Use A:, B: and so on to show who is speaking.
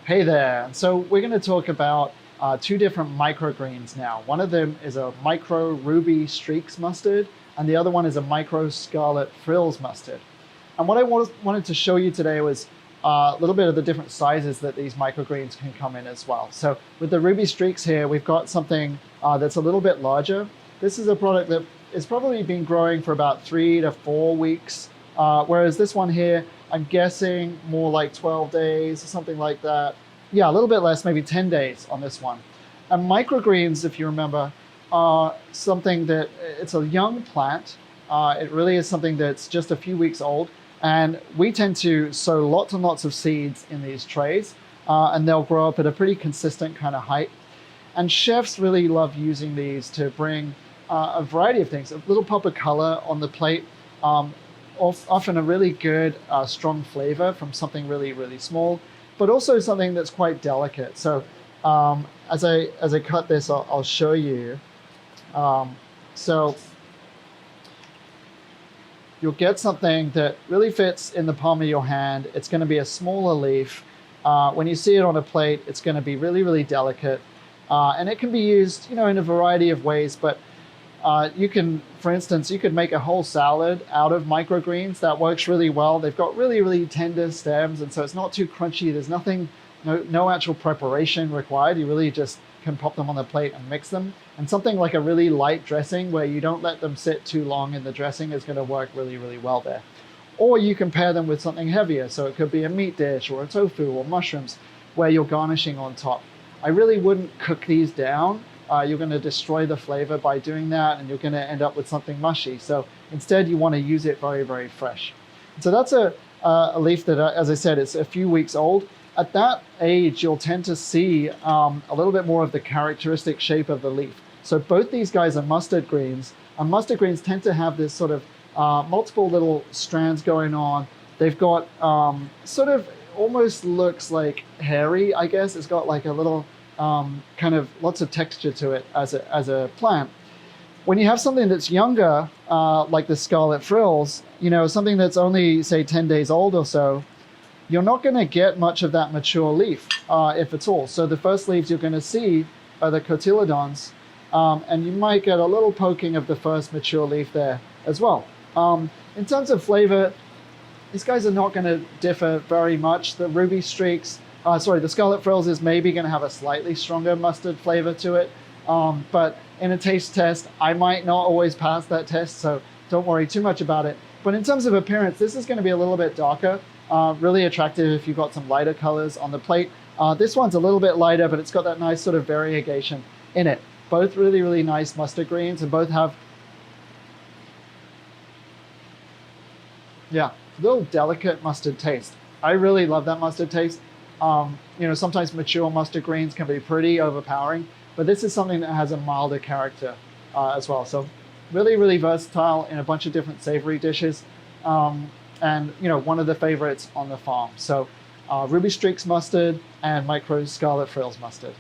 A: Hey there. So we're going to talk about two different microgreens now. One of them is a micro ruby streaks mustard, and the other one is a micro scarlet frills mustard. And what I wanted to show you today was a little bit of the different sizes that these microgreens can come in as well. So with the ruby streaks here, we've got something that's a little bit larger. This is a product that has probably been growing for about 3 to 4 weeks, whereas this one here, I'm guessing more like 12 days or something like that. Yeah, a little bit less, maybe 10 days on this one. And microgreens, if you remember, are something that it's a young plant. It really is something that's just a few weeks old. And we tend to sow lots and lots of seeds in these trays, and they'll grow up at a pretty consistent kind of height. And chefs really love using these to bring a variety of things, a little pop of color on the plate, often a really good, strong flavor from something really, really small, but also something that's quite delicate. So as I cut this, I'll show you. So you'll get something that really fits in the palm of your hand. It's going to be a smaller leaf. When you see it on a plate, it's going to be really, really delicate. And it can be used, in a variety of ways, but you can, for instance, you could make a whole salad out of microgreens. That works really well. They've got really, really tender stems, and so it's not too crunchy. There's no actual preparation required. You really just can pop them on the plate and mix them. And something like a really light dressing where you don't let them sit too long in the dressing is going to work really, really well there. Or you can pair them with something heavier. So it could be a meat dish or a tofu or mushrooms where you're garnishing on top. I really wouldn't cook these down. You're going to destroy the flavor by doing that, and you're going to end up with something mushy. So instead, you want to use it very, very fresh. So that's a leaf that, as I said, it's a few weeks old. At that age, you'll tend to see a little bit more of the characteristic shape of the leaf. So both these guys are mustard greens, and mustard greens tend to have this sort of multiple little strands going on. They've got sort of almost looks like hairy, I guess. It's got like a little kind of lots of texture to it as a plant. When you have something that's younger, like the scarlet frills, something that's only, say, 10 days old or so, you're not going to get much of that mature leaf, if at all. So the first leaves you're going to see are the cotyledons, and you might get a little poking of the first mature leaf there as well. In terms of flavor, these guys are not going to differ very much. The ruby streaks, the scarlet frills is maybe going to have a slightly stronger mustard flavor to it. But in a taste test, I might not always pass that test, so don't worry too much about it. But in terms of appearance, this is going to be a little bit darker, really attractive if you've got some lighter colors on the plate. This one's a little bit lighter, but it's got that nice sort of variegation in it. Both really, really nice mustard greens, and both have, a little delicate mustard taste. I really love that mustard taste. Sometimes mature mustard greens can be pretty overpowering, but this is something that has a milder character as well. So really, really versatile in a bunch of different savory dishes. And one of the favorites on the farm. So ruby streaks mustard and micro scarlet frills mustard.